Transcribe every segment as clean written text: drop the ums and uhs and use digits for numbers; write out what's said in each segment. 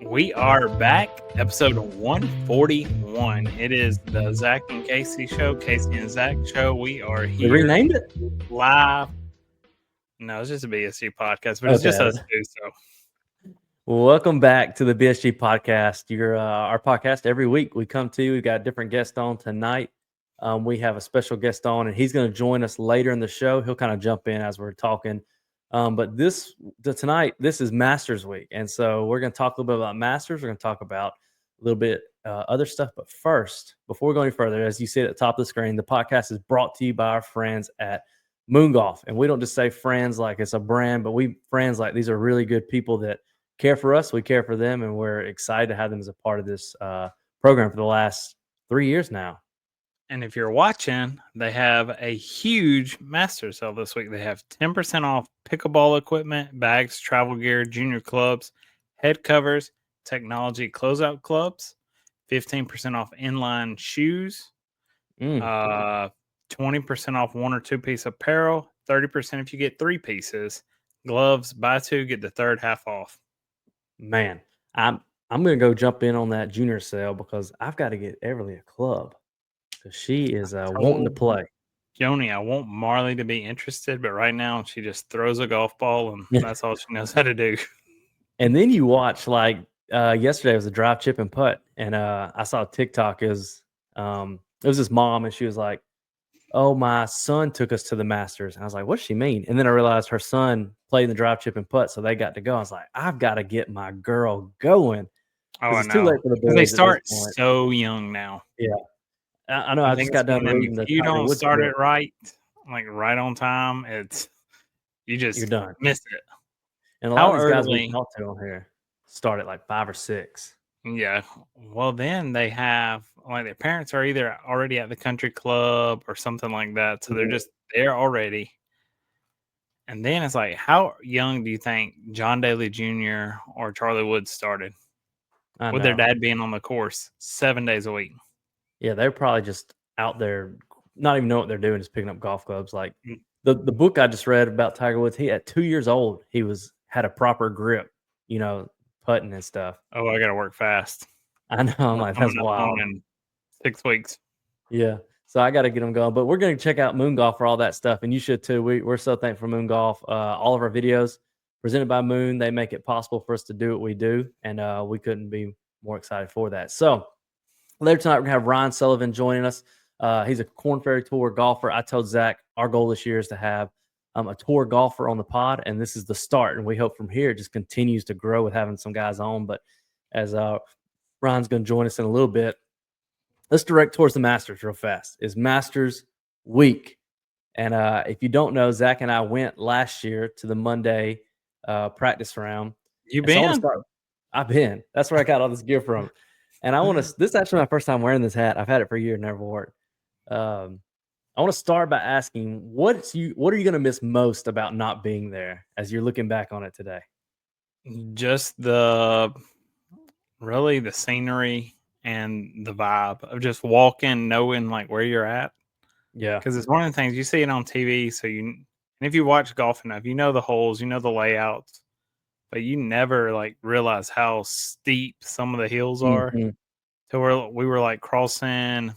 We are back, episode 141. It is the Zach and Casey show, Casey and Zach show. We are We here renamed it? live. No, it's just a BSG podcast, but it's just us two. So, Welcome back to the BSG Podcast. Our podcast every week we come to. We've got different guests on tonight. We have a special guest on, and he's going to join us later in the show. He'll kind of jump in as we're talking. But tonight, this is Masters Week. And so we're going to talk a little bit about Masters. We're going to talk about a little bit other stuff. But first, before we go any further, as you see at the top of the screen, the podcast is brought to you by our friends at Moon Golf. And we don't just say friends like it's a brand, but friends like these are really good people that care for us. We care for them, and we're excited to have them as a part of this program for the last 3 years now. and if you're watching, they have a huge master sale this week. They have 10% off pickleball equipment, bags, travel gear, junior clubs, head covers, technology closeout clubs, 15% off inline shoes, 20% off 1 or 2 piece apparel, 30% if you get 3 pieces, gloves, buy 2, get the third half off. Man, I'm going to go jump in on that junior sale because I've got to get Everly a club because she is wanting to play. Joni, I want Marley to be interested, but right now she just throws a golf ball and that's all she knows how to do. And then you watch, like yesterday was a drive, chip, and putt, and I saw TikTok. It was this mom, and she was like, "Oh, my son took us to the Masters." And I was like, "What does she mean?" And then I realized her son played in the drive, chip, and putt, so they got to go. I was like, "I've got to get my girl going." Oh, I It's know. too late for the boys. They start so young now. Yeah, I know. I just got done reading the. If you don't start it right, like right on time, you're done. Miss it. And a lot of these guys we talked to on here start at like 5 or 6. Yeah. Well, then they have like their parents are either already at the country club or something like that, so they're just there already. And then it's like, how young do you think John Daly Jr. or Charlie Woods started? With their dad being on the course 7 days a week. Yeah, they're probably just out there, not even know what they're doing, just picking up golf clubs. Like the book I just read about Tiger Woods, he at 2 years old, he had a proper grip, putting and stuff. Oh, I got to work fast. I know. I'm like, that's wild. In 6 weeks. Yeah. So I got to get them going. But we're going to check out Moon Golf for all that stuff. And you should too. We're so thankful for Moon Golf. All of our videos presented by Moon, they make it possible for us to do what we do. And we couldn't be more excited for that. So later tonight, we're going to have Ryan Sullivan joining us. He's a Korn Ferry Tour golfer. I told Zach our goal this year is to have a tour golfer on the pod, and this is the start. And we hope from here it just continues to grow with having some guys on. But as Ryan's going to join us in a little bit, let's direct towards the Masters real fast. It's Masters Week. And if you don't know, Zach and I went last year to the Monday practice round. You been? I've been. That's where I got all this gear from. And I want to. This is actually my first time wearing this hat. I've had it for a year, never wore it. I want to start by asking, what are you going to miss most about not being there as you're looking back on it today? Just the scenery and the vibe of just walking, knowing like where you're at. Yeah, because it's one of the things you see it on TV. So and if you watch golf enough, you know the holes, you know the layouts. But you never like realize how steep some of the hills are. So we were like crossing,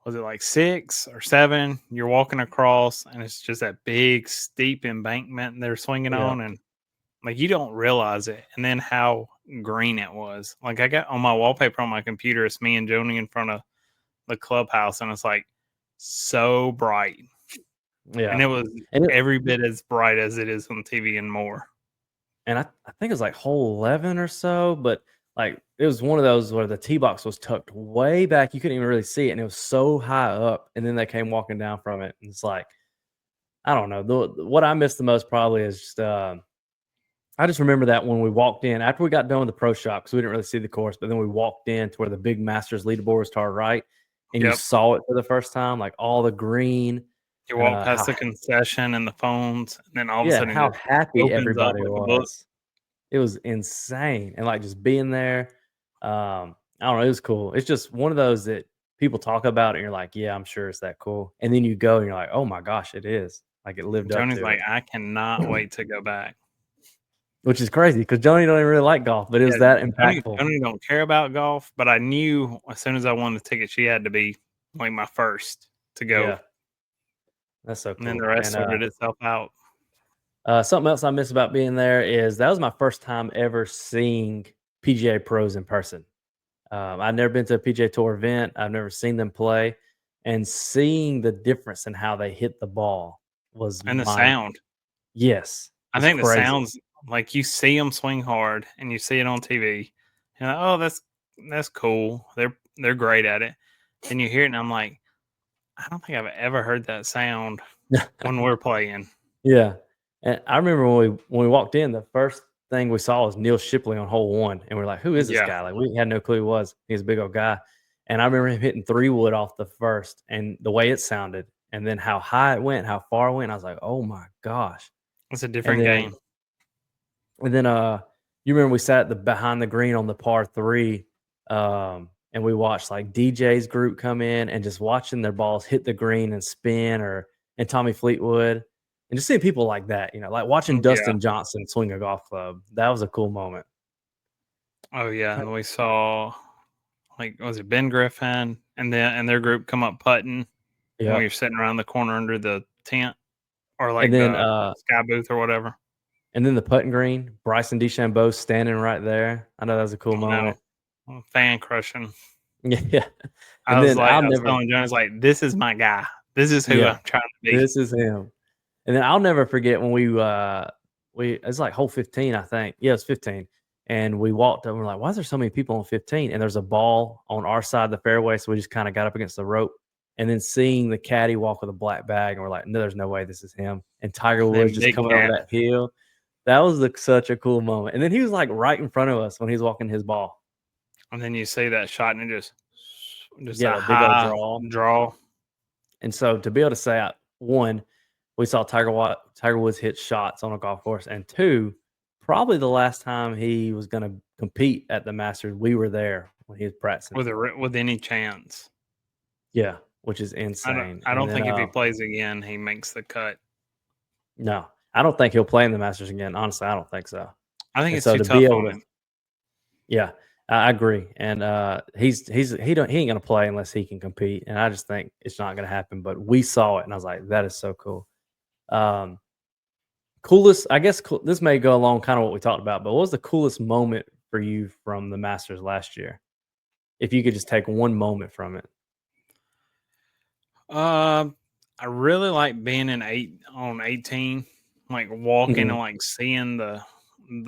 was it like 6 or 7? You're walking across and it's just that big steep embankment they're swinging on, and like you don't realize it. And then how green it was. Like I got on my wallpaper on my computer, it's me and Joni in front of the clubhouse, and it's like so bright. Yeah, and it was every bit as bright as it is on TV and more. And I think it was like hole 11 or so, but like it was one of those where the tee box was tucked way back. You couldn't even really see it, and it was so high up. And then they came walking down from it, and it's like, I don't know. What I missed the most probably is just I just remember that when we walked in after we got done with the pro shop, because we didn't really see the course, but then we walked in to where the big Masters leaderboard was to our right, and you saw it for the first time, like all the green. You walk past the concession and the phones, and then all of a sudden, how happy everybody was. It was insane. And like just being there, I don't know, it was cool. It's just one of those that people talk about, and you're like, yeah, I'm sure it's that cool. And then you go and you're like, oh my gosh, it is. Like it lived up to like, I cannot wait to go back. which is crazy because Joni don't even really like golf, but it was that impactful. Joni don't care about golf, but I knew as soon as I won the ticket, she had to be like my first to go. Yeah. That's so cool. And then the rest sorted itself out. Something else I miss about being there is that was my first time ever seeing PGA pros in person. I've never been to a PGA Tour event. I've never seen them play, and seeing the difference in how they hit the ball was And the sound. Yes, I think the sounds, like you see them swing hard, and you see it on TV, and like, oh, that's cool. They're great at it. And you hear it, and I'm like, I don't think I've ever heard that sound when we're playing. Yeah, and I remember when we walked in, the first thing we saw was Neil Shipley on hole 1, and we're like, "Who is this guy?" Like, we had no clue who he was. He's a big old guy, and I remember him hitting 3-wood off the first, and the way it sounded, and then how high it went, how far it went. I was like, "Oh my gosh!" It's a different game. And then, you remember we sat behind the green on the par 3, and we watched like DJ's group come in and just watching their balls hit the green and spin, and Tommy Fleetwood. And just seeing people like that, like watching Dustin Johnson swing a golf club, that was a cool moment. Oh yeah, and we saw, like, was it Ben Griffin and their group come up putting, and we were sitting around the corner under the tent, or like the sky booth or whatever. And then the putting green, Bryson DeChambeau standing right there. I know that was a cool moment. Fan crushing. Yeah. I was telling Jonas, like, this is my guy. This is who I'm trying to be. This is him. And then I'll never forget when we it's like hole 15, I think. Yeah, it's 15. And we walked up and we're like, why is there so many people on 15? And there's a ball on our side of the fairway. So we just kind of got up against the rope. And then seeing the caddy walk with a black bag, and we're like, no, there's no way this is him. And Tiger Woods just coming over that hill. That was such a cool moment. And then he was like right in front of us when he was walking his ball. And then you see that shot, and it just a big old draw. And so to be able to say, one, we saw Tiger Woods hit shots on a golf course, and 2, probably the last time he was going to compete at the Masters, we were there when he was practicing with any chance. Yeah, which is insane. I don't think if he plays again, he makes the cut. No, I don't think he'll play in the Masters again. Honestly, I don't think so. I think it's too tough on him. Yeah, I agree. And he ain't gonna play unless he can compete. And I just think it's not gonna happen. But we saw it, and I was like, that is so cool. Coolest, I guess this may go along kind of what we talked about, but what was the coolest moment for you from the Masters last year? If you could just take one moment from it. I really like being on 18, like walking and like seeing the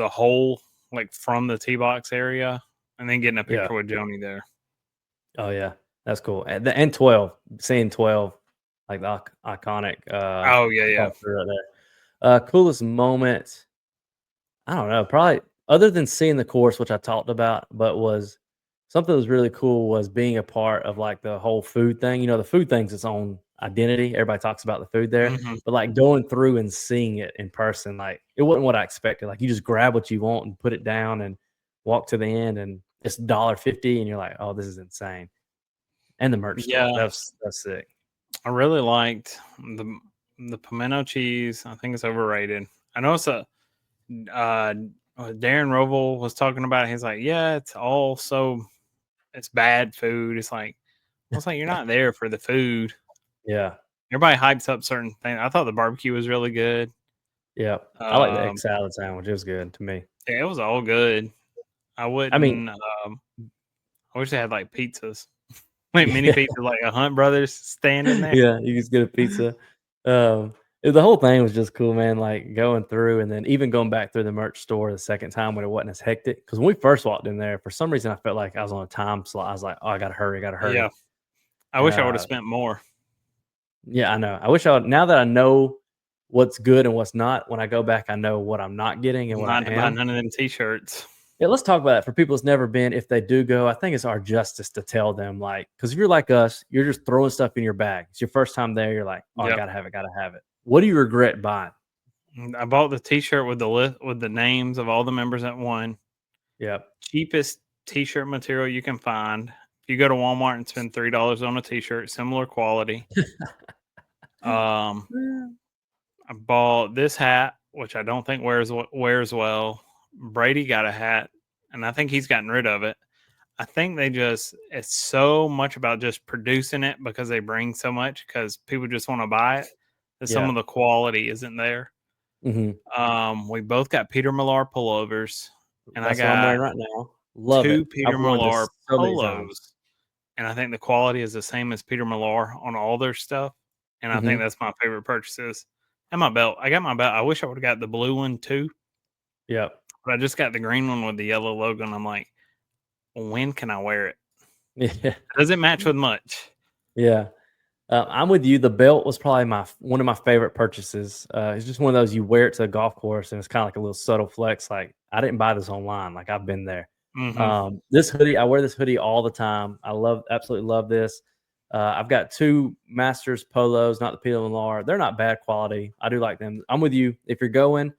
hole like from the tee box area, and then getting a picture with Joni there. Oh yeah, that's cool. And 12, seeing 12, like the iconic. Oh yeah. Right there. Coolest moment, I don't know, probably other than seeing the course, which I talked about, but was something that was really cool was being a part of like the whole food thing. The food thing's its own identity. Everybody talks about the food there, but like going through and seeing it in person, like it wasn't what I expected. Like you just grab what you want and put it down and walk to the end, and it's $1.50, and you're like, oh, this is insane. And the merch store, that's sick. I really liked the pimento cheese. I think it's overrated. I know it's Darren Rovell was talking about it. He's like, yeah, it's bad food. It's like, you're not there for the food. Yeah. Everybody hypes up certain things. I thought the barbecue was really good. Yeah. I like the egg salad sandwich. It was good to me. Yeah, it was all good. I wish they had like pizzas. Like mini pizza, like a Hunt Brothers standing there. Yeah, you just get a pizza. The whole thing was just cool, man. Like going through, and then even going back through the merch store the second time when it wasn't as hectic. Because when we first walked in there, for some reason I felt like I was on a time slot. I was like, oh, I gotta hurry. Yeah, I wish I would have spent more. Yeah, I know. I wish I would. Now that I know what's good and what's not, when I go back, I know what I'm not getting and what I am. Not to buy none of them T-shirts. Yeah, let's talk about that for people that's never been. If they do go, I think it's our justice to tell them, like, because if you're like us, you're just throwing stuff in your bag. It's your first time there. You're like, oh, I gotta have it. What do you regret buying? I bought the T-shirt with the list with the names of all the members that won. Yep. Cheapest T-shirt material you can find. If you go to Walmart and spend $3 on a T-shirt, similar quality. I bought this hat which I don't think wears well. Brady got a hat, and I think he's gotten rid of it. I think it's so much about just producing it because they bring so much because people just want to buy it. That some of the quality isn't there. Mm-hmm. We both got Peter Millar pullovers, and That's I got what I'm wearing right now. Love two it. Peter I've worn this Millar so many times. polos, and I think the quality is the same as Peter Millar on all their stuff. And I think that's my favorite purchases. And my belt. I got my belt. I wish I would have got the blue one too. Yep. But I just got the green one with the yellow logo, and I'm like, when can I wear it? Yeah. It doesn't match with much. Yeah. I'm with you. The belt was probably one of my favorite purchases. It's just one of those you wear it to a golf course, and it's kind of like a little subtle flex. Like, I didn't buy this online. Like, I've been there. Mm-hmm. This hoodie, I wear this hoodie all the time. Absolutely love this. I've got two Masters polos, not the Peter Millar. They're not bad quality. I do like them. I'm with you. If you're going,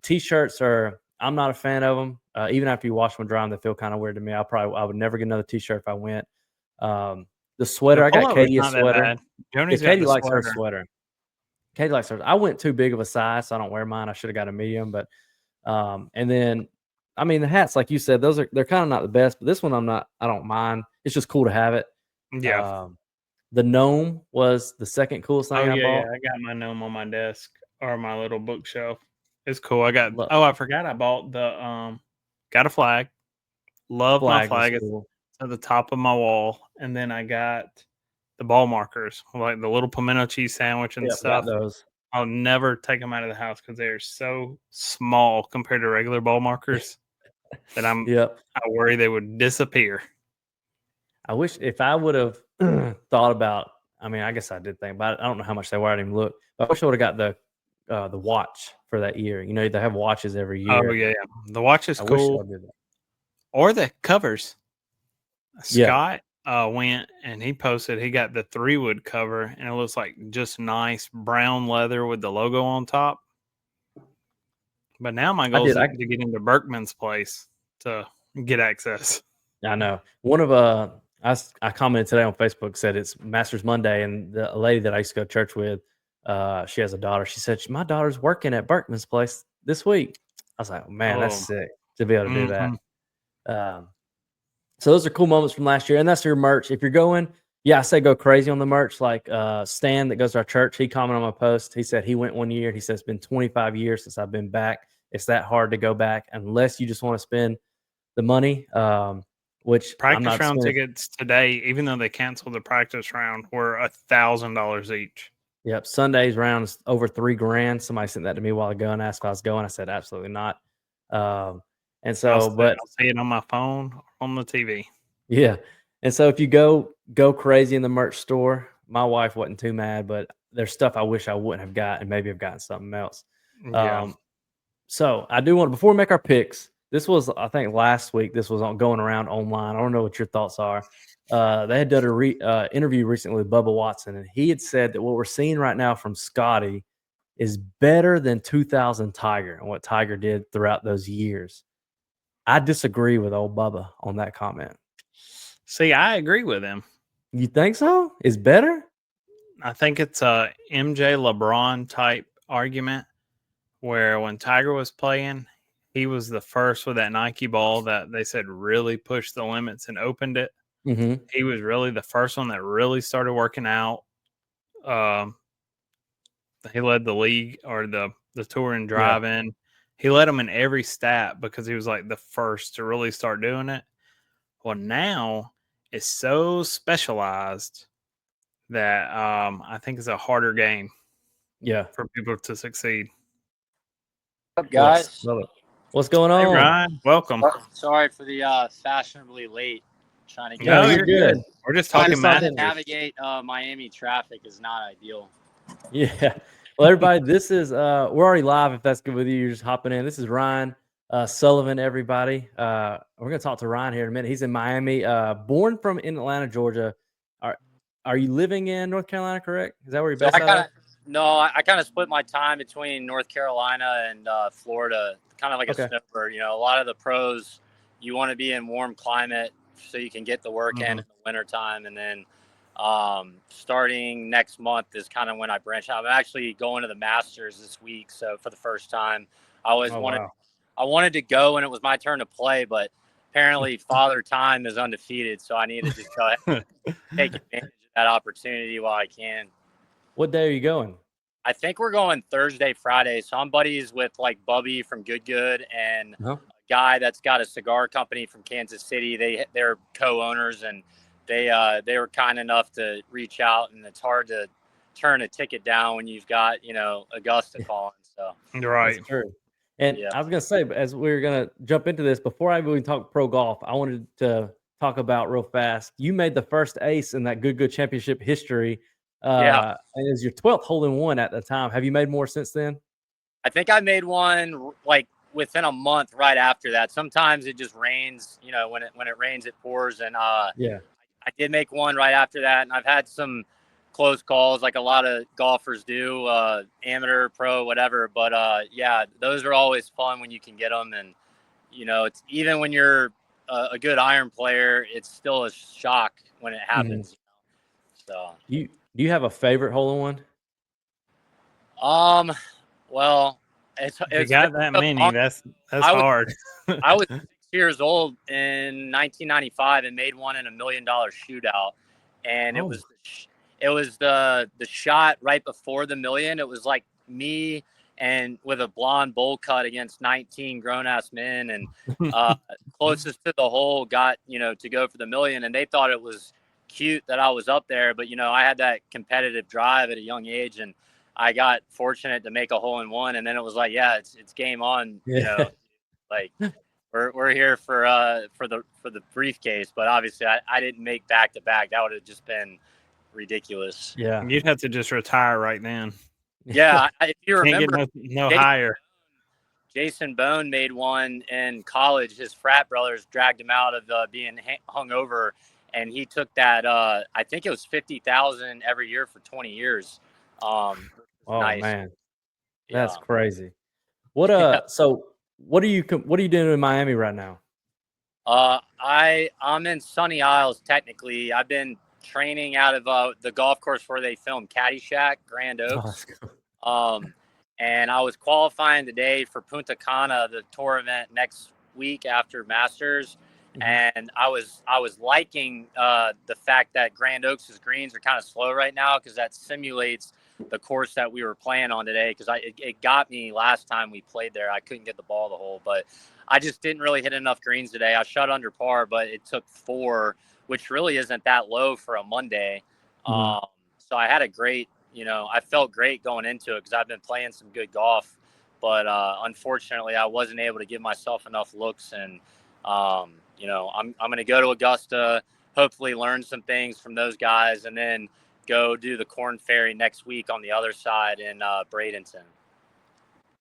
t-shirts I'm not a fan of them. Even after you wash them and dry them, they feel kind of weird to me. I would never get another t-shirt if I went. The sweater, I got Katie a sweater. Katie likes her sweater. Katie likes hers. I went too big of a size, so I don't wear mine. I should have got a medium, but and then I mean the hats, like you said, they're kind of not the best, but this one I don't mind. It's just cool to have it. Yeah. The gnome was the second coolest thing I bought. Yeah, I got my gnome on my desk or my little bookshelf. It's cool. I forgot I bought got a flag. Love my flag. It's at the top of my wall. And then I got the ball markers, like the little pimento cheese sandwich and stuff. Got those. I'll never take them out of the house because they're so small compared to regular ball markers that I worry they would disappear. I wish if I would have thought about. I mean, I guess I did think about it. I don't know how much they were. I didn't even look. But I wish I would have got the watch for that year. You know, they have watches every year. Oh yeah. The watch is cool. Or the covers. Scott went and he posted. He got the 3-wood cover, and it looks like just nice brown leather with the logo on top. But now my goal is to get into Berkman's place to get access. I know. One of I commented today on Facebook, said it's Masters Monday, and the lady that I used to go to church with, she has a daughter. She said, my daughter's working at Berkman's place this week. I was like, man, that's sick to be able to do that. So those are cool moments from last year, and that's your merch. If you're going, I say go crazy on the merch. Like Stan that goes to our church, he commented on my post. He said he went one year. He said it's been 25 years since I've been back. It's that hard to go back unless you just want to spend the money. Which practice round tickets today, even though they canceled the practice round, were $1,000 each. Yep, Sunday's round is over $3,000. Somebody sent that to me a while ago and asked if I was going. I said absolutely not. And so, but I'll see it on my phone or on the TV. Yeah, and so if you go crazy in the merch store, my wife wasn't too mad, but there's stuff I wish I wouldn't have got and maybe have gotten something else. Yeah. So I do want, before we make our picks, this was, I think last week, this was going around online. I don't know what your thoughts are. They had done a interview recently with Bubba Watson, and he had said that what we're seeing right now from Scotty is better than 2000 Tiger and what Tiger did throughout those years. I disagree with old Bubba on that comment. See, I agree with him. You think so? It's better? I think it's a MJ LeBron type argument where when Tiger was playing, he was the first with that Nike ball that they said really pushed the limits and opened it. Mm-hmm. He was really the first one that really started working out. He led the league or the tour in driving. Yeah. He led them in every stat because he was like the first to really start doing it. Well, now it's so specialized that I think it's a harder game. Yeah, for people to succeed. What's up, guys? What's going on? Hey, Ryan. Welcome. Sorry for the fashionably late. Trying to get. No, you're good. We're just talking about to navigate Miami traffic is not ideal. Yeah. Well, everybody, this is we're already live. If that's good with you, you're just hopping in. This is Ryan Sullivan. Everybody, we're gonna talk to Ryan here in a minute. He's in Miami, born in Atlanta, Georgia. Are you living in North Carolina? Correct? Is that where you're based out of? No, I kind of split my time between North Carolina and Florida, kind of like a snowbird. You know, a lot of the pros, you want to be in warm climate so you can get the work in the wintertime. And then Starting next month is kind of when I branch out. I'm actually going to the Masters this week. So for the first time, I wanted to go and it was my turn to play, but apparently Father Time is undefeated. So I need to just go ahead and take advantage of that opportunity while I can. What day are you going? I think we're going Thursday, Friday. So I'm buddies with like Bubby from Good and a guy that's got a cigar company from Kansas City. They're co-owners, and they were kind enough to reach out, and it's hard to turn a ticket down when you've got, Augusta calling. So right. That's true. And I was going to say, as we're going to jump into this, before I even talk pro golf, I wanted to talk about real fast. You made the first ace in that Good Championship history. And it was your 12th hole-in-one at the time. Have you made more since then? I think I made one like within a month right after that. Sometimes it just rains, when it rains, it pours. And I did make one right after that. And I've had some close calls like a lot of golfers do, amateur, pro, whatever. But those are always fun when you can get them. And, it's even when you're a good iron player, it's still a shock when it happens. So do you have a favorite hole-in-one? Well, it's you got that many. That's hard. I was 6 years old in 1995 and made one in $1 million shootout, and it was the shot right before the million. It was like me and with a blonde bowl cut against 19 grown-ass men, and closest to the hole got to go for the million, and they thought it was cute that I was up there, but I had that competitive drive at a young age, and I got fortunate to make a hole-in-one, and then it was like, it's game on. Like we're here for the briefcase, but obviously I didn't make back-to-back. That would have just been ridiculous. Yeah, you'd have to just retire right then. Yeah, if you remember, no higher. Jason Bone made one in college. His frat brothers dragged him out of being hung over, and he took that. I think it was $50,000 every year for 20 years. Nice. Man, that's crazy. What so what are you doing in Miami right now? I'm in Sunny Isles technically. I've been training out of the golf course where they filmed Caddyshack, Grand Oaks. And I was qualifying today for Punta Cana, the tour event next week after Masters. And I was liking the fact that Grand Oaks' greens are kind of slow right now, because that simulates the course that we were playing on today. Because it got me last time we played there. I couldn't get the ball the hole, but I just didn't really hit enough greens today. I shot under par, but it took 4, which really isn't that low for a Monday. So I had a great, I felt great going into it because I've been playing some good golf, but unfortunately I wasn't able to give myself enough looks. And I'm going to go to Augusta, hopefully learn some things from those guys, and then go do the Corn Ferry next week on the other side in Bradenton.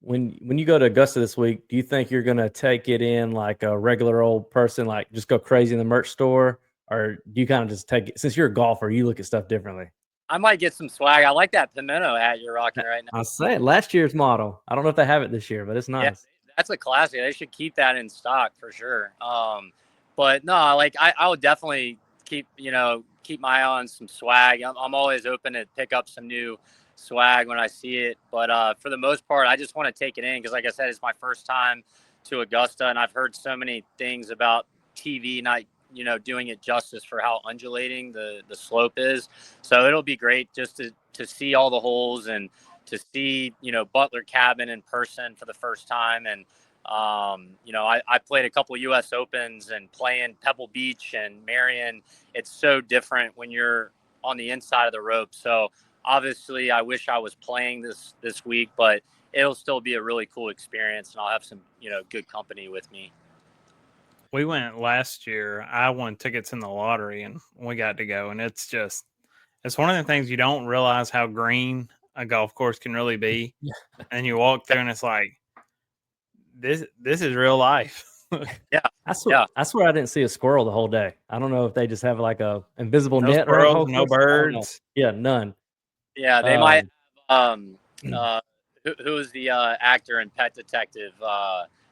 When you go to Augusta this week, do you think you're going to take it in like a regular old person, like just go crazy in the merch store, or do you kind of just take it, since you're a golfer, you look at stuff differently? I might get some swag. I like that pimento hat you're rocking right now. I was saying, last year's model. I don't know if they have it this year, but it's nice. Yeah, that's a classic. They should keep that in stock for sure. But no, like I would definitely keep my eye on some swag. I'm always open to pick up some new swag when I see it. But for the most part, I just want to take it in because, like I said, it's my first time to Augusta, and I've heard so many things about TV not doing it justice for how undulating the slope is. So it'll be great just to see all the holes and to see, Butler Cabin in person for the first time. And, I played a couple of U.S. Opens and playing Pebble Beach and Marion. It's so different when you're on the inside of the rope. So obviously I wish I was playing this week, but it'll still be a really cool experience, and I'll have some, good company with me. We went last year. I won tickets in the lottery, and we got to go. And it's one of the things you don't realize how green a golf course can really be. And you walk through, and it's like, this is real life. Yeah. I swear I didn't see a squirrel the whole day. I don't know if they just have like a invisible no net squirrels, or no birds. Yeah, none. Yeah, they might. Who was the actor in Pet Detective?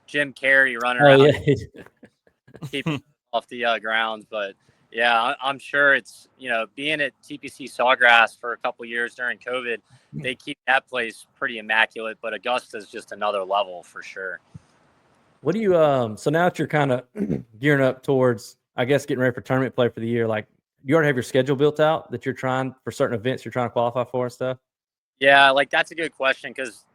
Jim Carrey running around. Yeah. Keep off the grounds, but Yeah, I'm sure it's, being at TPC Sawgrass for a couple years during COVID, they keep that place pretty immaculate, but Augusta's just another level for sure. What do you so now that you're kind of gearing up towards, I guess, getting ready for tournament play for the year, like you already have your schedule built out that you're trying for certain events you're trying to qualify for and stuff? Yeah, like that's a good question because,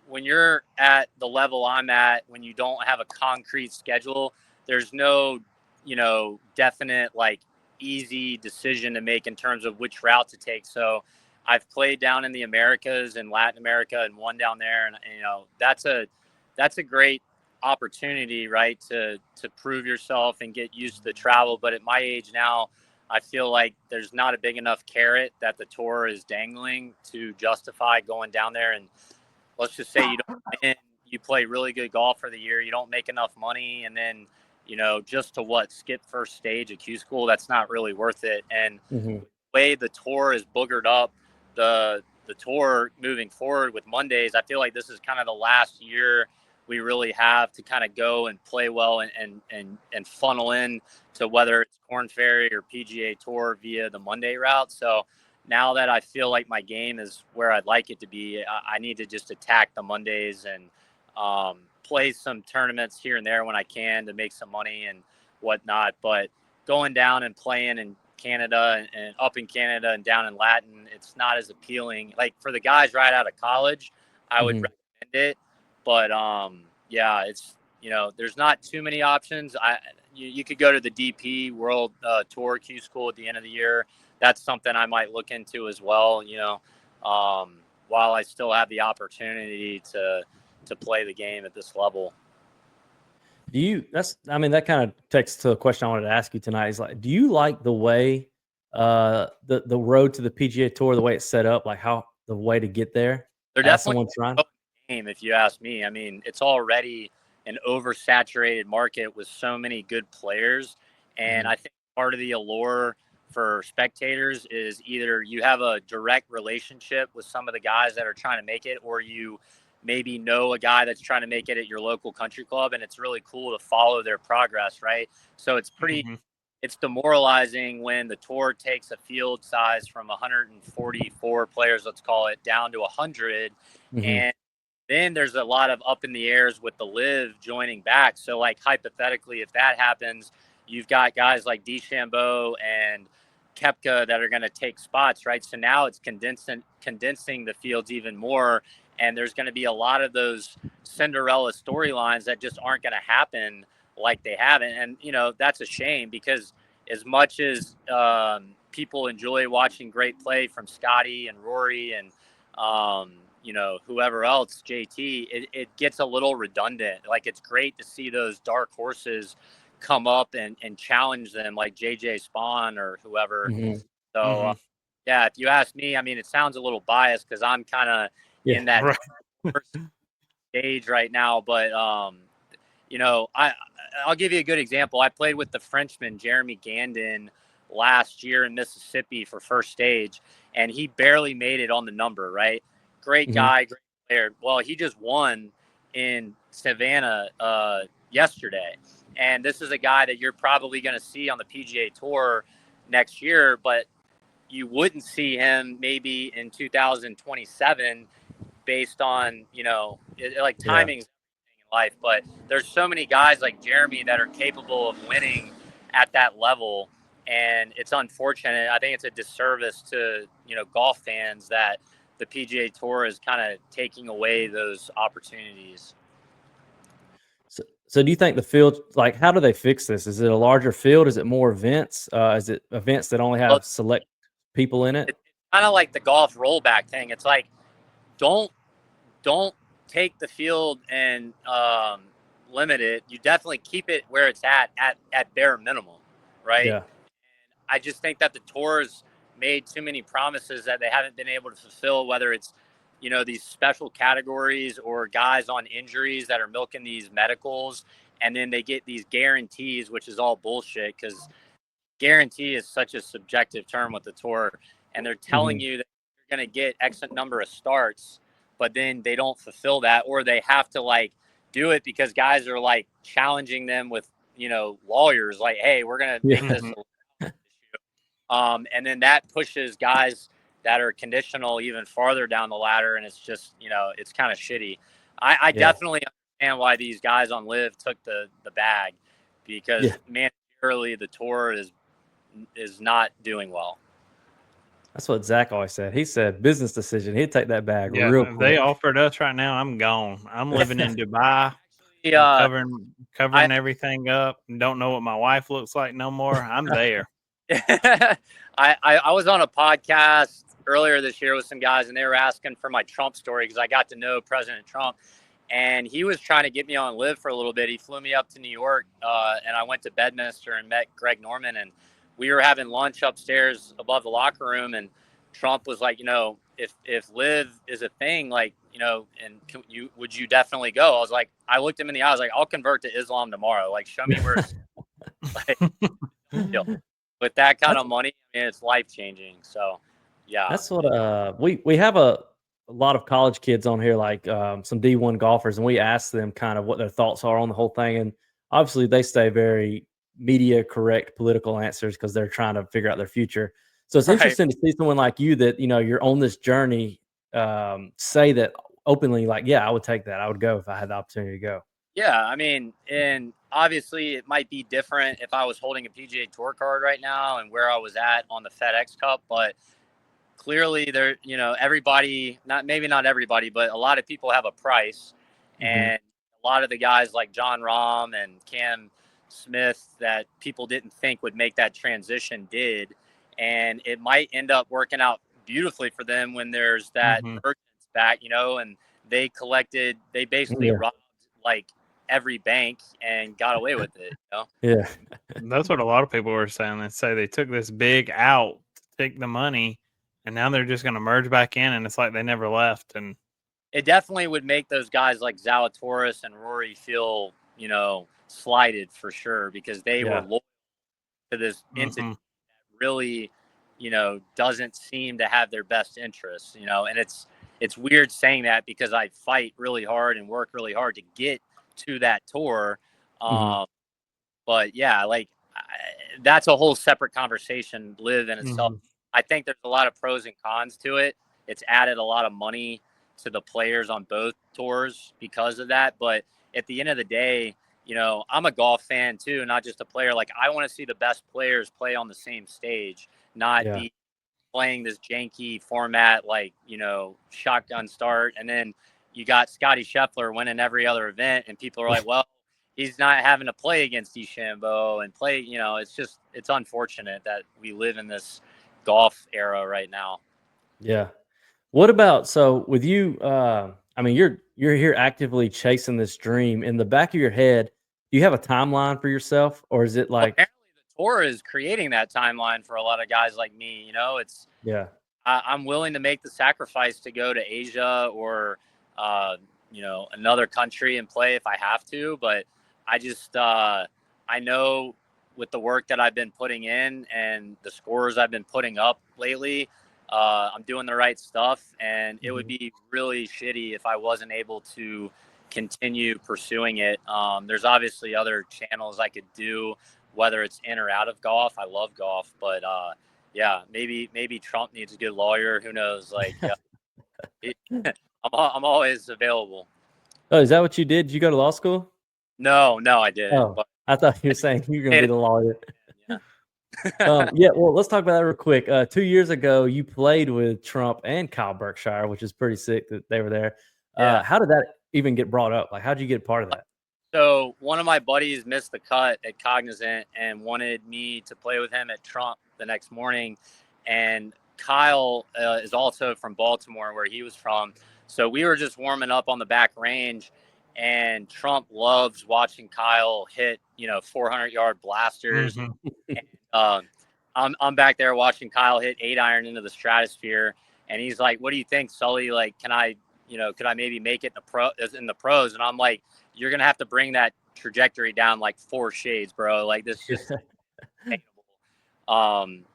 when you're at the level I'm at, when you don't have a concrete schedule, there's no, definite, like, easy decision to make in terms of which route to take. So I've played down in the Americas and Latin America and won down there. And, that's a great opportunity, right, to prove yourself and get used to the travel. But at my age now, I feel like there's not a big enough carrot that the tour is dangling to justify going down there. And let's just say you don't win, you play really good golf for the year, you don't make enough money, and then, just to skip first stage at Q School, that's not really worth it. And the way the tour is boogered up, the tour moving forward with Mondays, I feel like this is kind of the last year we really have to kind of go and play well and funnel in to whether it's Korn Ferry or PGA Tour via the Monday route. So now that I feel like my game is where I'd like it to be, I need to just attack the Mondays and play some tournaments here and there when I can to make some money and whatnot. But going down and playing in Canada and up in Canada and down in Latin, it's not as appealing. Like for the guys right out of college, I would recommend it. But yeah, it's, there's not too many options. You could go to the DP World Tour Q School at the end of the year. That's something I might look into as well, while I still have the opportunity to play the game at this level. That kind of takes to a question I wanted to ask you tonight is like, do you like the way the road to the PGA Tour, the way it's set up, like how the way to get there? They're definitely game, if you ask me. I mean, it's already an oversaturated market with so many good players. And I think part of the allure for spectators is either you have a direct relationship with some of the guys that are trying to make it, or you maybe know a guy that's trying to make it at your local country club, and it's really cool to follow their progress, right? So it's it's demoralizing when the tour takes a field size from 144 players, let's call it, down to 100. And then there's a lot of up in the airs with the live joining back. So like hypothetically, if that happens, you've got guys like DeChambeau and Koepka that are going to take spots, right? So now it's condensing the fields even more. And there's going to be a lot of those Cinderella storylines that just aren't going to happen like they haven't. And, that's a shame because as much as people enjoy watching great play from Scotty and Rory and, whoever else, JT, it gets a little redundant. Like it's great to see those dark horses come up and challenge them like JJ Spawn or whoever. So, yeah, if you ask me, I mean, it sounds a little biased because I'm kind of in that first stage right now. But, I'll give you a good example. I played with the Frenchman, Jeremy Gandin, last year in Mississippi for first stage, and he barely made it on the number, right? Great guy, great player. Well, he just won in Savannah yesterday. And this is a guy that you're probably going to see on the PGA Tour next year, but you wouldn't see him maybe in 2027 based on, timing in life. But there's so many guys like Jeremy that are capable of winning at that level. And it's unfortunate. I think it's a disservice to, golf fans that the PGA Tour is kind of taking away those opportunities. So do you think the field, like, how do they fix this? Is it a larger field? Is it more events? Is it events that only have select people in it? It's kind of like the golf rollback thing. It's like, don't take the field and limit it. You definitely keep it where it's at bare minimum, right? Yeah. And I just think that the tour's made too many promises that they haven't been able to fulfill, whether it's, these special categories or guys on injuries that are milking these medicals. And then they get these guarantees, which is all bullshit because guarantee is such a subjective term with the tour. And they're telling you that you're going to get X number of starts, but then they don't fulfill that, or they have to do it because guys are challenging them with, lawyers. Like, hey, we're going to make this And then that pushes guys that are conditional even farther down the ladder. And it's just, it's kind of shitty. I definitely understand why these guys on Live took the bag, because managerially the tour is not doing well. That's what Zach always said. He said business decision. He'd take that bag real quick. If they offered us right now, I'm gone. I'm living in Dubai. Covering everything up, and don't know what my wife looks like no more. I'm there. I was on a podcast earlier this year with some guys, and they were asking for my Trump story, because I got to know President Trump, and he was trying to get me on Live for a little bit. He flew me up to New York, and I went to Bedminster and met Greg Norman, and we were having lunch upstairs above the locker room, and Trump was like, if Live is a thing, like, and would you definitely go? I was like, I looked him in the eye. I was like, I'll convert to Islam tomorrow. Like, show me where it's like, with that kind of money, it's life changing. So, yeah, that's what we have a lot of college kids on here, like some D1 golfers, and we ask them kind of what their thoughts are on the whole thing, and obviously they stay very media correct political answers because they're trying to figure out their future. So it's interesting to see someone like you that, you're on this journey, say that openly, like, yeah, I would take that. I would go if I had the opportunity to go. Yeah, and obviously it might be different if I was holding a PGA Tour card right now and where I was at on the FedEx Cup, but clearly there, everybody, maybe not everybody, but a lot of people have a price, and a lot of the guys like John Rahm and Cam Smith that people didn't think would make that transition did, and it might end up working out beautifully for them when there's that urgence back, and they basically robbed like every bank and got away with it. Yeah, that's what a lot of people were saying. They say they took this big out to take the money, and now they're just going to merge back in, and it's like they never left. And it definitely would make those guys like Zalatoris and Rory feel, slighted for sure, because they were loyal to this entity that really, doesn't seem to have their best interests, and it's weird saying that because I fight really hard and work really hard to get to that tour. But yeah, like that's a whole separate conversation, Live in itself. I think there's a lot of pros and cons to it. It's added a lot of money to the players on both tours because of that. But at the end of the day, I'm a golf fan too, not just a player. Like, I want to see the best players play on the same stage, not be playing this janky format, like, shotgun start. And then you got Scotty Scheffler winning every other event, and people are like, well, he's not having to play against DeChambeau and play, it's unfortunate that we live in this golf era right now. Yeah. What about, so with you, you're here actively chasing this dream. In the back of your head, do you have a timeline for yourself, or is it like, apparently the tour is creating that timeline for a lot of guys like me? It's I'm willing to make the sacrifice to go to Asia or another country and play if I have to, but I just I know with the work that I've been putting in and the scores I've been putting up lately, I'm doing the right stuff, and it would be really shitty if I wasn't able to continue pursuing it. There's obviously other channels I could do, whether it's in or out of golf. I love golf, but maybe Trump needs a good lawyer. Who knows? Like, I'm always available. Oh, is that what you did? Did you go to law school? No, I didn't. Oh, but I thought you were saying you were going to be the lawyer. Yeah. Well, let's talk about that real quick. 2 years ago, you played with Trump and Kyle Berkshire, which is pretty sick that they were there. How did that even get brought up? Like, how did you get part of that? So one of my buddies missed the cut at Cognizant and wanted me to play with him at Trump the next morning. And Kyle is also from Baltimore, where he was from. So we were just warming up on the back range, and Trump loves watching Kyle hit, 400-yard blasters. And, I'm back there watching Kyle hit 8-iron into the stratosphere, and he's like, "What do you think, Sully? Like, could I maybe make it in the pros?" And I'm like, "You're gonna have to bring that trajectory down like 4 shades, bro. Like, this is just and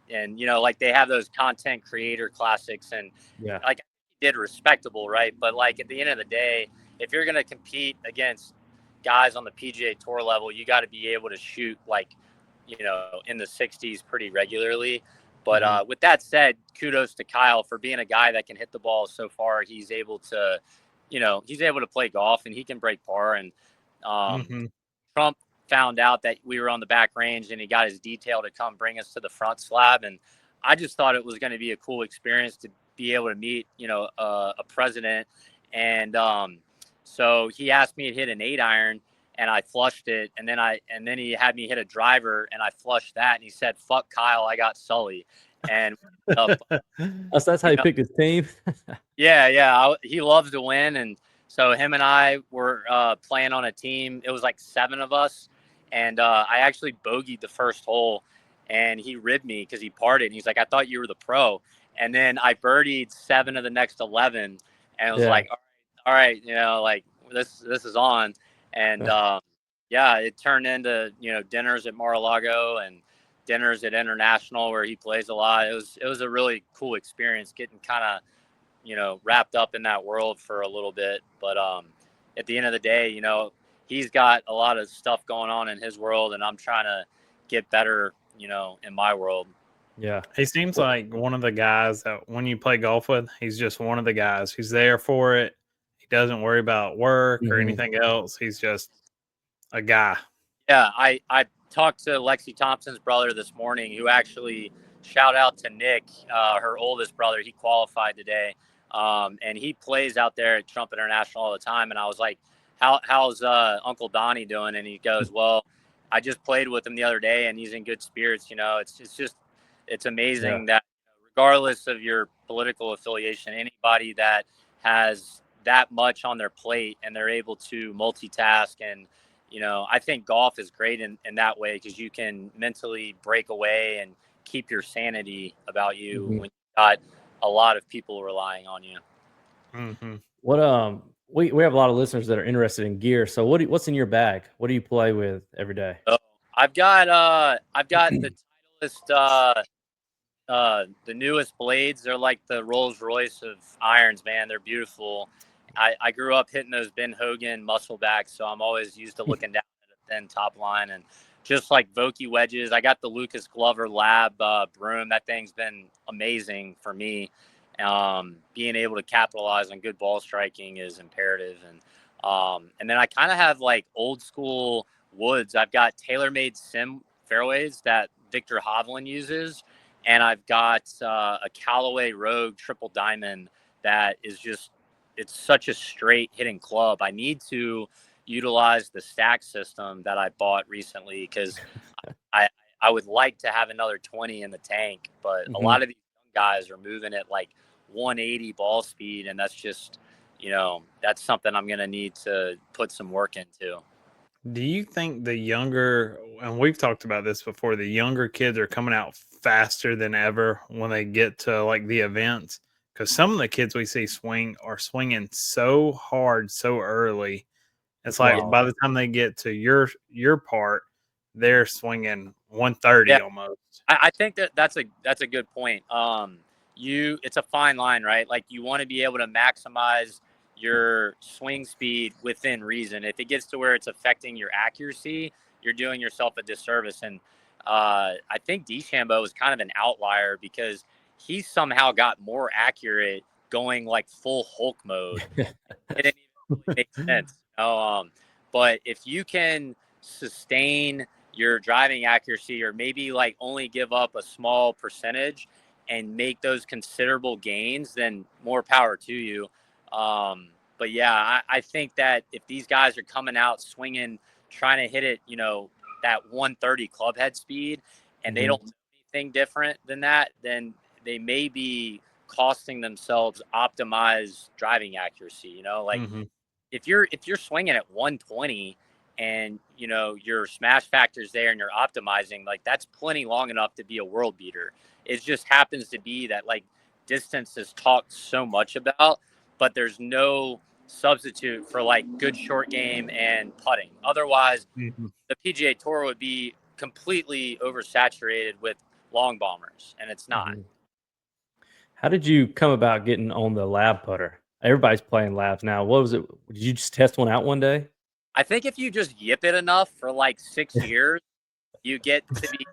like they have those content creator classics, and like he did respectable, right? But like at the end of the day, if you're gonna compete against guys on the PGA Tour level, you got to be able to shoot like in the 60s pretty regularly. But with that said, kudos to Kyle for being a guy that can hit the ball so far. He's able to, he's able to play golf and he can break par. And Trump found out that we were on the back range and he got his detail to come bring us to the front slab. And I just thought it was going to be a cool experience to be able to meet, a president. And so he asked me to hit an 8-iron and I flushed it. And then he had me hit a driver and I flushed that. And he said, "Fuck Kyle, I got Sully." And so that's how he picked his team. Yeah. He loves to win. And so him and I were playing on a team. It was like 7 of us. And I actually bogeyed the first hole and he ribbed me because he parted. And he's like, "I thought you were the pro." And then I birdied 7 of the next 11. And I was like, all right, like this is on. And it turned into, dinners at Mar-a-Lago and dinners at International where he plays a lot. It was a really cool experience getting kind of, wrapped up in that world for a little bit. But at the end of the day, he's got a lot of stuff going on in his world and I'm trying to get better, in my world. Yeah. He seems like one of the guys that when you play golf with, he's just one of the guys who's there for it. He doesn't worry about work or anything else. He's just a guy. Yeah. I talked to Lexi Thompson's brother this morning, who actually, shout out to Nick, her oldest brother. He qualified today. And he plays out there at Trump International all the time. And I was like, how's Uncle Donnie doing? And he goes, "Well, I just played with him the other day and he's in good spirits." It's amazing that regardless of your political affiliation, anybody that has that much on their plate and they're able to multitask. And, I think golf is great in that way because you can mentally break away and keep your sanity about you when you've got a lot of people relying on you. What we have a lot of listeners that are interested in gear. So what's in your bag? What do you play with every day? So I've got the Titleist, the newest blades. They're like the Rolls Royce of irons, man. They're beautiful. I grew up hitting those Ben Hogan muscle backs, so I'm always used to looking down at a thin top line. And just like Vokey wedges, I got the Lucas Glover Lab broom. That thing's been amazing for me. Being able to capitalize on good ball striking is imperative. And then I kind of have like old school woods. I've got TaylorMade Sim fairways that Victor Hovland uses. And I've got a Callaway Rogue Triple Diamond that is it's such a straight hitting club. I need to utilize the stack system that I bought recently because I would like to have another 20 in the tank. But a lot of these young guys are moving at like 180 ball speed. And that's just, that's something I'm going to need to put some work into. Do you think the younger, and we've talked about this before, the younger kids are coming out faster than ever when they get to like the events? Because some of the kids we see are swinging so hard so early. It's like by the time they get to your part, they're swinging 130 almost. I think that's a good point. It's a fine line, right? Like you want to be able to maximize your swing speed within reason. If it gets to where it's affecting your accuracy, you're doing yourself a disservice. And I think DeChambeau is kind of an outlier because he somehow got more accurate going like full Hulk mode. It didn't even really make sense. But if you can sustain your driving accuracy or maybe like only give up a small percentage and make those considerable gains, then more power to you. But yeah, I think that if these guys are coming out swinging, trying to hit it, that 130 club head speed, and they don't do anything different than that, then they may be costing themselves optimized driving accuracy. If you're swinging at 120 and your smash factor's there and you're optimizing, like that's plenty long enough to be a world beater. It just happens to be that like distance is talked so much about, but there's no substitute for like good short game and putting. Otherwise, the PGA Tour would be completely oversaturated with long bombers, and it's not. How did you come about getting on the lab putter? Everybody's playing labs now. What was it? Did you just test one out one day? I think if you just yip it enough for like 6 years, you get to be.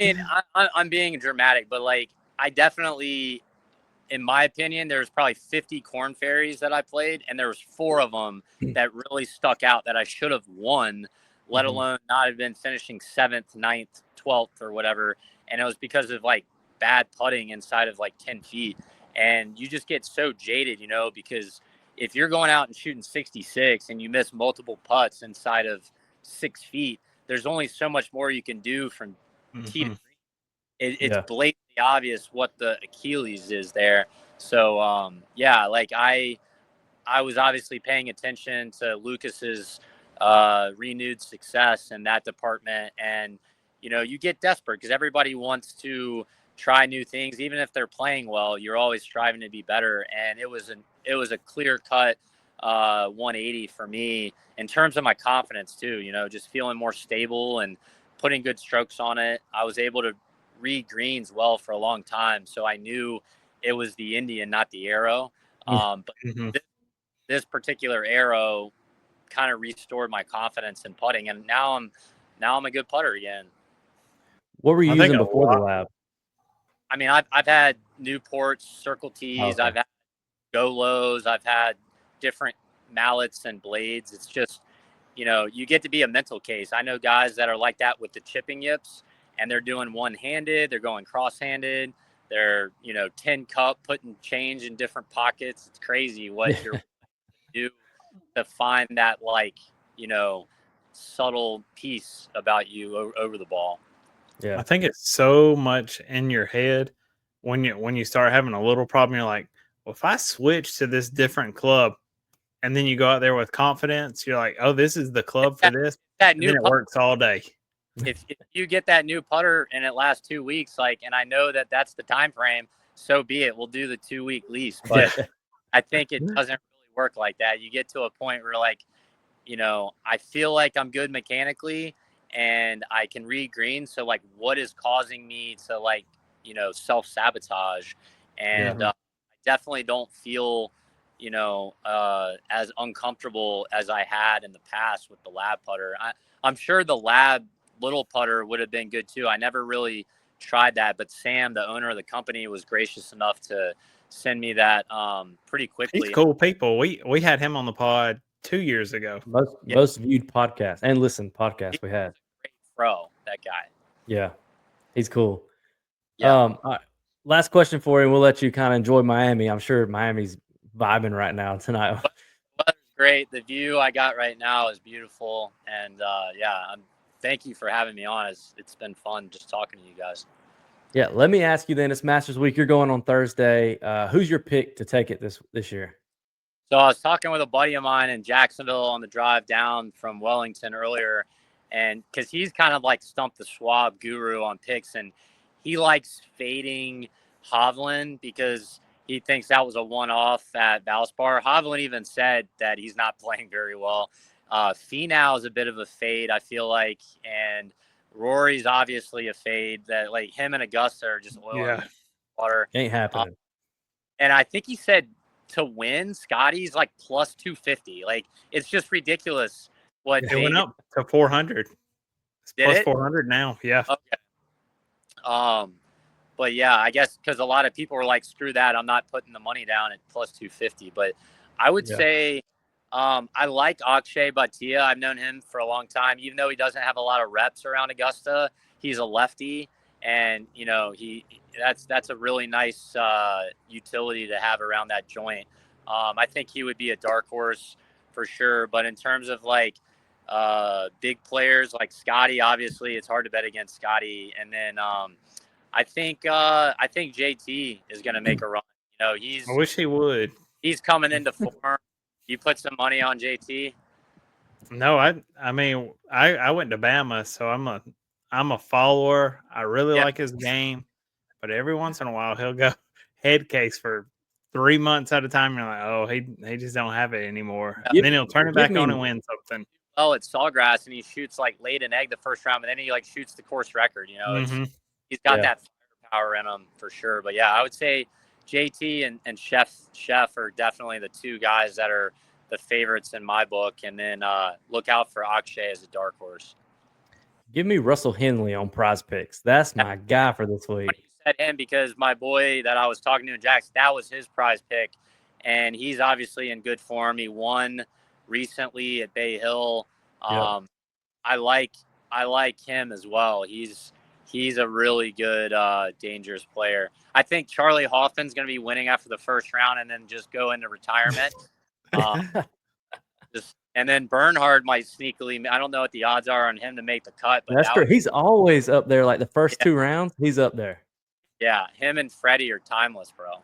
mean, I'm being dramatic, but like I definitely, in my opinion, there's probably 50 Corn Ferries that I played, and there was 4 of them that really stuck out that I should have won, let alone not have been finishing 7th, 9th, 12th, or whatever. And it was because of like bad putting inside of like 10 feet. And you just get so jaded, because if you're going out and shooting 66 and you miss multiple putts inside of 6 feet, there's only so much more you can do from tee to green. It's blatantly obvious what the Achilles is there. So, like I was obviously paying attention to Lucas's renewed success in that department. And, you get desperate because everybody wants to try new things. Even if they're playing well, you're always striving to be better. And it was a clear cut 180 for me in terms of my confidence too, just feeling more stable and putting good strokes on it. I was able to read greens well for a long time. So I knew it was the Indian, not the arrow. But this particular arrow kind of restored my confidence in putting. And now I'm a good putter again. What were you using before the lab? I mean, I've had Newports, Circle T's, okay. I've had Golos, I've had different mallets and blades. It's just, you get to be a mental case. I know guys that are like that with the chipping yips, and they're doing one-handed, they're going cross-handed, they're, 10 cup, putting change in different pockets. It's crazy what you're do to find that, like, subtle piece about you over the ball. Yeah, I think it's so much in your head when you start having a little problem. You're like, well, if I switch to this different club, and then you go out there with confidence, you're like, oh, this is the club for this. And then it works all day. If you get that new putter and it lasts 2 weeks, and I know that that's the time frame, so be it. We'll do the 2-week lease. But I think it doesn't really work like that. You get to a point where, like, I feel like I'm good mechanically and I can read green. So, like, what is causing me to, like, self-sabotage? And I definitely don't feel, as uncomfortable as I had in the past with the lab putter. I'm sure the lab little putter would have been good too. I never really tried that, but Sam, the owner of the company, was gracious enough to send me that pretty quickly. He's cool people. We had him on the pod 2 years ago. Most viewed podcast and listened podcast we had. Great pro, that guy. Yeah, he's cool. Yeah. All right. Last question for you, and we'll let you kind of enjoy Miami. I'm sure Miami's vibing right now tonight. Weather's great. The view I got right now is beautiful, and thank you for having me on. It's been fun just talking to you guys. Yeah, let me ask you then. It's Masters Week. You're going on Thursday. Who's your pick to take it this year? So I was talking with a buddy of mine in Jacksonville on the drive down from Wellington earlier, and because he's kind of like Stump the Schwab guru on picks, and he likes fading Hovland because he thinks that was a one-off at Valspar. Hovland even said that he's not playing very well. Finau is a bit of a fade, I feel like, and Rory's obviously a fade. That, like, him and Augusta are just oil and water. Ain't happening. And I think he said to win, Scotty's like plus 250. Like, it's just ridiculous. What it went up to 400. It's plus 400 now. Yeah. Okay. But yeah, I guess because a lot of people were like, screw that, I'm not putting the money down at plus 250. But I would say I like Akshay Bhatia. I've known him for a long time, even though he doesn't have a lot of reps around Augusta. He's a lefty, and that's a really nice utility to have around that joint. I think he would be a dark horse for sure. But in terms of like big players like Scotty, obviously it's hard to bet against Scotty. And then I think JT is going to make a run. I wish he would. He's coming into form. You put some money on JT? No, I mean I went to Bama, so I'm a follower. I really like his game, but every once in a while he'll go head case for 3 months at a time. You're like, oh, he just don't have it anymore. And then he'll turn it back on and win something. Oh, it's Sawgrass, and he shoots like laid an egg the first round, but then he like shoots the course record. He's got that firepower in him for sure. But yeah, I would say JT and Chef are definitely the two guys that are the favorites in my book. And then look out for Akshay as a dark horse. Give me Russell Henley on Prize Picks. That's my guy for this week. You said him because my boy that I was talking to in Jackson, that was his prize pick, and he's obviously in good form. He won recently at Bay Hill. Yep. I like him as well. He's a really good, dangerous player. I think Charlie Hoffman's going to be winning after the first round and then just go into retirement. And then Bernhard might sneakily. I don't know what the odds are on him to make the cut, but that's true. He's always up there. Like the first 2 rounds, he's up there. Yeah, him and Freddie are timeless, bro.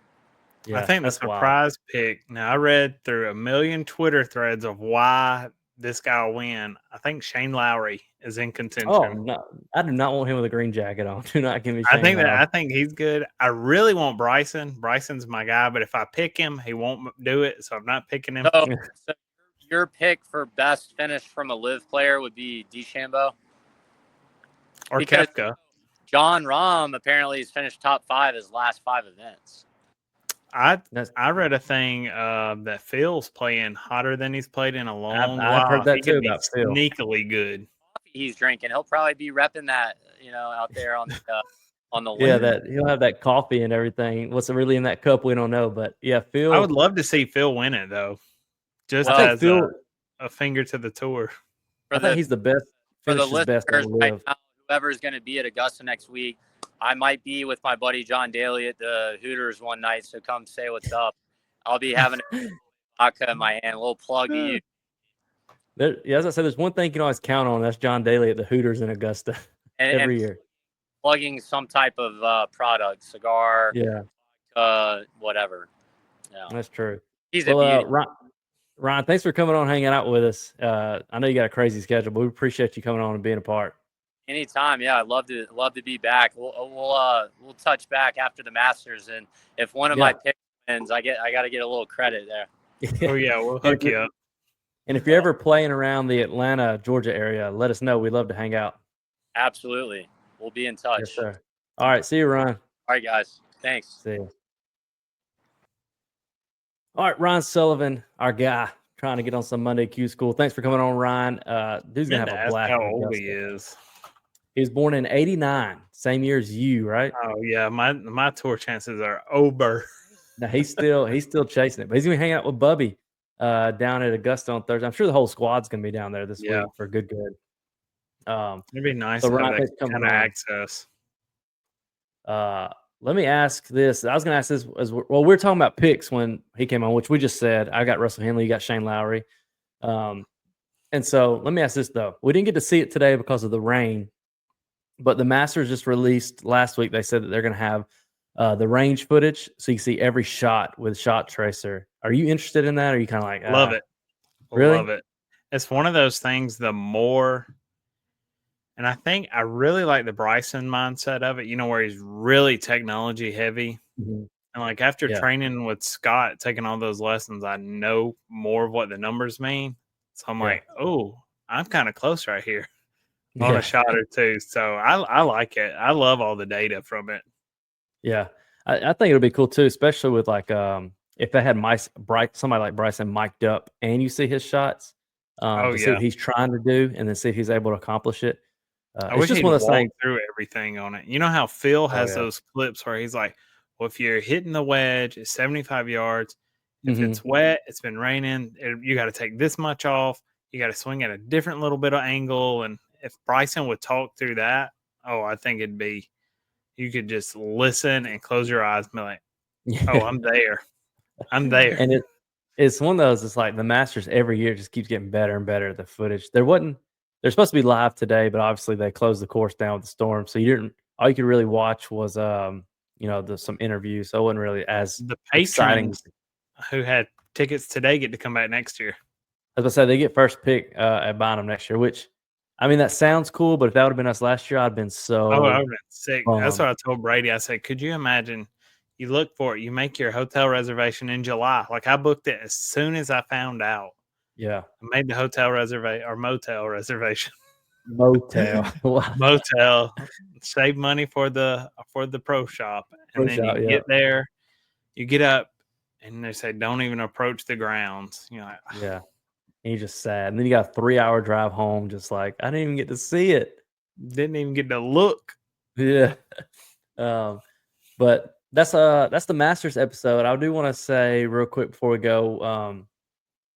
Yeah, I think the surprise pick. Now I read through a million Twitter threads of why this guy will win. I think Shane Lowry is in contention. Oh no, I do not want him with a green jacket on. Do not give me Shane Lowry. I think he's good. I really want Bryson. Bryson's my guy, but if I pick him, he won't do it. So I'm not picking him. So your pick for best finish from a live player would be DeChambeau or Koepka. John Rahm apparently has finished top 5 his last 5 events. I read a thing that Phil's playing hotter than he's played in a long while. I've heard that too about Phil. Sneakily good. He's drinking. He'll probably be repping that, out there on the yeah, that he'll have that coffee and everything. What's really in that cup, we don't know. But yeah, Phil. I would love to see Phil win it though, just as Phil, a finger to the tour. I think he's the best. For the listeners right now, whoever's going to be at Augusta next week, I might be with my buddy John Daly at the Hooters one night, so come say what's up. I'll be having a vodka in my hand. A little plug to you. As I said, there's one thing you can always count on. That's John Daly at the Hooters in Augusta every year. Plugging some type of product, cigar, whatever. Yeah. That's true. He's a beauty. Ryan, thanks for coming on, hanging out with us. I know you got a crazy schedule, but we appreciate you coming on and being a part. Anytime, yeah, I'd love to be back. We'll touch back after the Masters, and if one of my picks wins, I got to get a little credit there. Oh yeah, we'll hook you up. And if you're ever playing around the Atlanta, Georgia area, let us know. We'd love to hang out. Absolutely, we'll be in touch. Yes, sir. All right, see you, Ryan. All right, guys. Thanks. See you. All right, Ryan Sullivan, our guy, trying to get on some Monday Q School. Thanks for coming on, Ryan. Dude's gonna have a blast. How old he is? He was born in '89, same year as you, right? Oh yeah, my tour chances are over. Now he's still chasing it, but he's gonna be hanging out with Bubby down at Augusta on Thursday. I'm sure the whole squad's gonna be down there this week for good. It'd be nice to have that kind of access. Let me ask this. I was gonna ask this as well. We're talking about picks when he came on, which we just said. I got Russell Henley, you got Shane Lowry, and so let me ask this though. We didn't get to see it today because of the rain. But the Masters just released last week. They said that they're going to have the range footage, so you can see every shot with Shot Tracer. Are you interested in that? Or are you kind of like, love it? Really? Love it. It's one of those things. The more, and I think I really like the Bryson mindset of it. Where he's really technology heavy, and like after training with Scott, taking all those lessons, I know more of what the numbers mean. So I'm like, oh, I'm kind of close right here. On a shot or two. So I like it. I love all the data from it. Yeah. I think it'll be cool too, especially with like if they had somebody like Bryson mic'd up and you see his shots, to see what he's trying to do and then see if he's able to accomplish it. I wish he'd walk through everything on it. You know how Phil has those clips where he's like, well, if you're hitting the wedge, it's 75 yards. If it's wet, it's been raining, you got to take this much off. You got to swing at a different little bit of angle. And if Bryson would talk through that, I think it'd be, you could just listen and close your eyes and be like, oh, I'm there. I'm there. And it's one of those, it's like the Masters every year just keeps getting better and better at the footage. They're supposed to be live today, but obviously they closed the course down with the storm. So all you could really watch was, some interviews. So it wasn't really as the patrons who had tickets today get to come back next year. As I said, they get first pick at Bynum next year, which, I mean, that sounds cool, but if that would have been us last year, I'd been so. Oh, I would have been sick. That's what I told Brady. I said, could you imagine? You look for it, you make your hotel reservation in July. Like I booked it as soon as I found out. Yeah. I made the hotel reservation or motel reservation. Motel. Motel. Save money for the pro shop. And then you get there, you get up, and they say, don't even approach the grounds. You're like, yeah. And you're just sad. And then you got a 3-hour drive home, just like, I didn't even get to see it. Didn't even get to look. Yeah. But that's the Masters episode. I do want to say real quick before we go,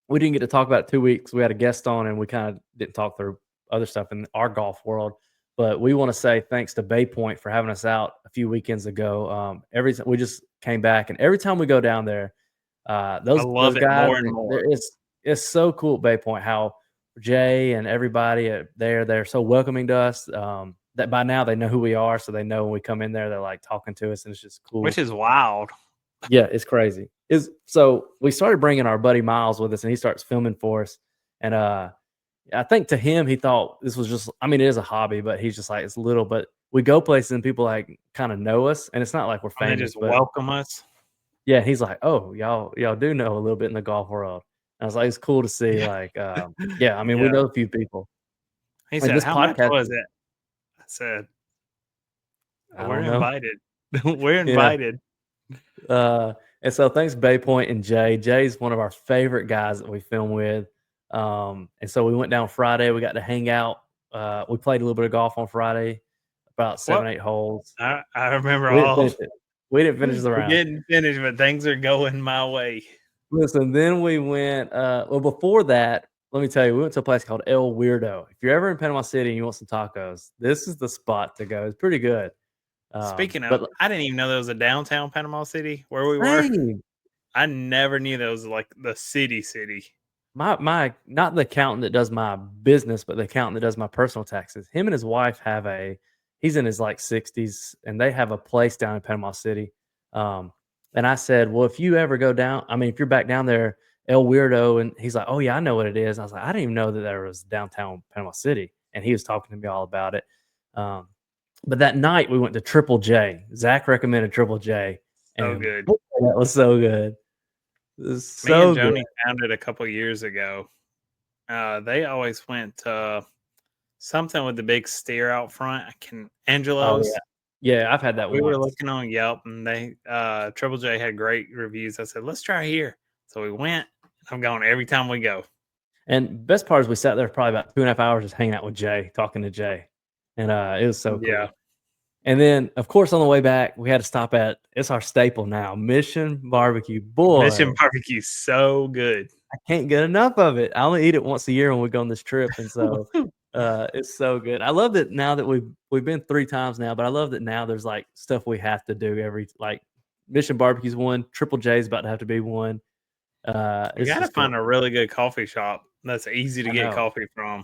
we didn't get to talk about it 2 weeks. We had a guest on and we kind of didn't talk through other stuff in our golf world. But we want to say thanks to Bay Point for having us out a few weekends ago. We just came back, and every time we go down there, those guys, more and more. It's so cool at Bay Point how Jay and everybody they're so welcoming to us. That by now they know who we are, so they know when we come in there, they're like talking to us, and it's just cool. Which is wild. Yeah, it's crazy. So we started bringing our buddy Miles with us, and he starts filming for us. And I think to him, he thought this was just, I mean, it is a hobby, but he's just like, it's little. But we go places and people like kind of know us, and it's not like we're famous. They just welcome us. Yeah, he's like, oh, y'all do know a little bit in the golf world. And I was like, it's cool to see. Like, yeah, I mean, we know a few people. He said, "How much was it?" I said, "We're invited. We're invited." And so thanks Bay Point and Jay. Jay's one of our favorite guys that we film with. And so we went down Friday. We got to hang out. We played a little bit of golf on Friday, about 7-8 holes. I remember we didn't finish the round. We didn't finish, but things are going my way. Listen, then we went. Well, before that, let me tell you, we went to a place called El Weirdo. If you're ever in Panama City and you want some tacos, this is the spot to go. It's pretty good. Speaking of, I didn't even know there was a downtown Panama City where we were. I never knew there was like the city. My not the accountant that does my business, but the accountant that does my personal taxes. Him and his wife have he's in his like 60s, and they have a place down in Panama City. And I said, well, if you ever go down, I mean, if you're back down there, El Weirdo, and he's like, oh yeah, I know what it is. And I was like, I didn't even know that there was downtown Panama City, and he was talking to me all about it. But that night we went to Triple J. Zach recommended Triple J. So good. That was so good. Me and Joni found it a couple years ago. They always went to something with the big steer out front. Angelo's. Oh, yeah, I've had that. We were looking on Yelp, and they Triple J had great reviews. I said, let's try here. So we went. I'm going every time we go. And best part is we sat there probably about 2.5 hours just hanging out with Jay, talking to Jay. And it was so cool. Yeah. And then, of course, on the way back, we had to stop at, it's our staple now, Mission Barbecue. Boy. Mission Barbecue, so good. I can't get enough of it. I only eat it once a year when we go on this trip. And so it's so good. I love that now that we've been 3 times now, but I love that now there's like stuff we have to do like Mission Barbecue's one, Triple J's about to have to be one. You got to find a really good coffee shop that's easy to get coffee from.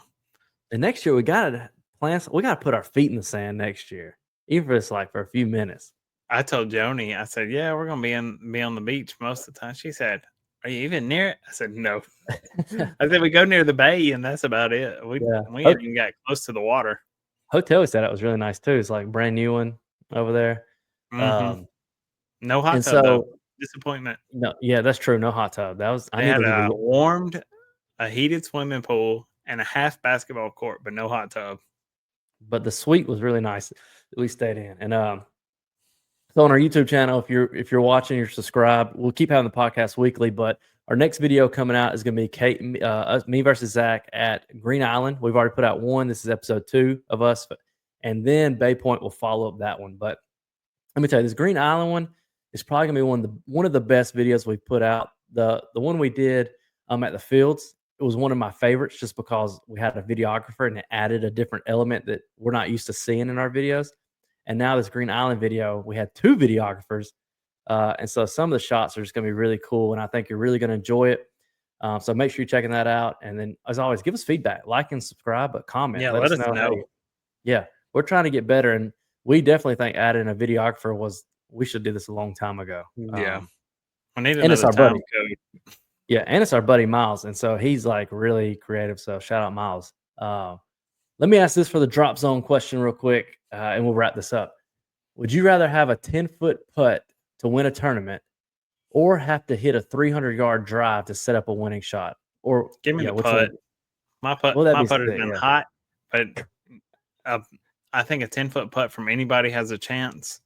And next year we got to put our feet in the sand next year, even if it's like for a few minutes. I told Joni, I said, yeah, we're going to be on the beach most of the time. She said, are you even near it? I said, no. I said, we go near the bay, and that's about it. We haven't even got close to the water. Hotel said it was really nice, too. It's like brand new one over there. Mm-hmm. No hot tub, though. Disappointment. No, yeah, that's true. No hot tub. They had a heated swimming pool and a half basketball court, but no hot tub. But the suite was really nice that we stayed in. And so on our YouTube channel, if you're watching, you're subscribed. We'll keep having the podcast weekly, but our next video coming out is going to be me versus Zach at Green Island. We've already put out one. This is episode 2 of us, and then Bay Point will follow up that one. But let me tell you, this Green Island one is probably going to be one of the best videos we've put out. The one we did at the fields, it was one of my favorites just because we had a videographer and it added a different element that we're not used to seeing in our videos. And now this Green Island video, we had 2 videographers. And so some of the shots are just going to be really cool. And I think you're really going to enjoy it. So make sure you're checking that out. And then as always, give us feedback, like and subscribe, but comment. Yeah, let us know. Yeah, we're trying to get better. And we definitely think adding a videographer we should do this a long time ago. Yeah. I need another time code. Yeah, and it's our buddy Miles, and so he's like really creative. So shout out Miles. Let me ask this for the drop zone question real quick, and we'll wrap this up. Would you rather have a 10-foot putt to win a tournament, or have to hit a 300-yard drive to set up a winning shot? Or give me the putt. My putt has been hot, but I think a 10-foot putt from anybody has a chance.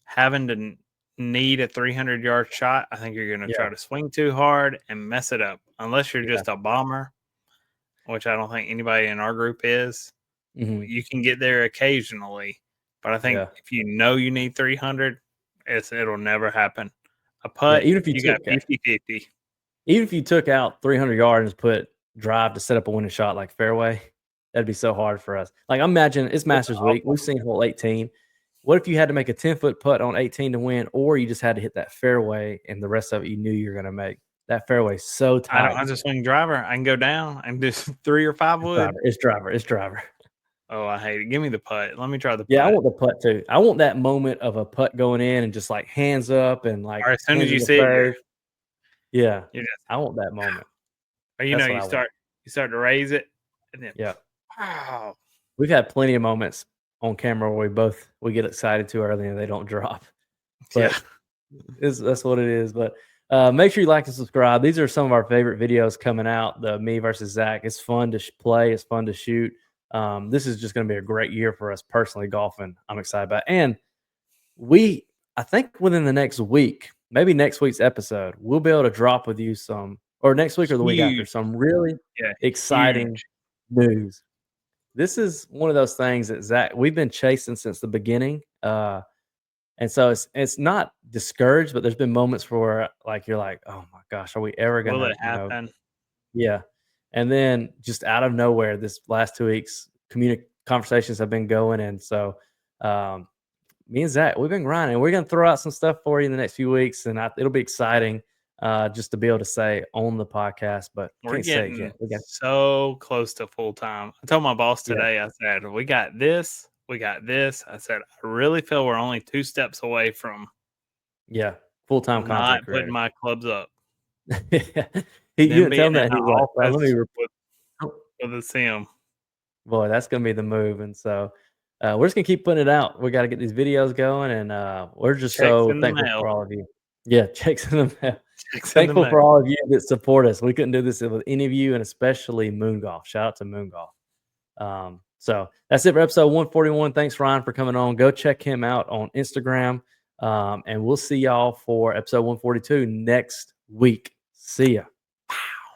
Having to need a 300-yard shot, I think you're going to try to swing too hard and mess it up, unless you're just a bomber, which I don't think anybody in our group is. You can get there occasionally, but I think if you know you need 300, it'll never happen. A putt, even if you got 50-50. Even if you took out 300 yards and put drive to set up a winning shot like fairway, that'd be so hard for us. Like, imagine it's Masters week. We've seen hole 18. What if you had to make a 10-foot putt on 18 to win, or you just had to hit that fairway and the rest of it you knew you were going to make? That fairway's so tight. I don't have to swing driver. I can go down and do 3 or 5 wood. It's driver. Oh, I hate it. Give me the putt. Let me try the putt. Yeah, I want the putt too. I want that moment of a putt going in and just like hands up and like. Or as soon as you see it, yeah, I want that moment. Or you start to raise it, and then wow. We've had plenty of moments on camera where we get excited too early and they don't drop. But that's what it is. But make sure you like and subscribe. These are some of our favorite videos coming out. The me versus Zach. It's fun to play. It's fun to shoot. This is just going to be a great year for us personally golfing. I'm excited about it. And I think within the next week, maybe next week's episode, we'll be able to drop with you or next week or the week after, some really exciting news. This is one of those things that Zach, we've been chasing since the beginning. And so it's not discouraged, but there's been moments where like you're like, oh my gosh, are we ever going to? Will it happen? Yeah. And then just out of nowhere, this last 2 weeks, conversations have been going. And so me and Zach, we've been grinding. We're going to throw out some stuff for you in the next few weeks. And it'll be exciting just to be able to say on the podcast. But we're getting so close to full time. I told my boss today, I said, we got this. I said, I really feel we're only 2 steps away from full-time content putting my clubs up. You didn't tell me that. Let me with the sim. Boy, that's gonna be the move. And so we're just gonna keep putting it out. We got to get these videos going, and we're just so thankful for all of you. Yeah, checks in the mail. Thankful for all of you that support us. We couldn't do this with any of you, and especially Moon Golf. Shout out to Moon Golf. So that's it for episode 141. Thanks, Ryan, for coming on. Go check him out on Instagram. And we'll see y'all for episode 142 next week. See ya.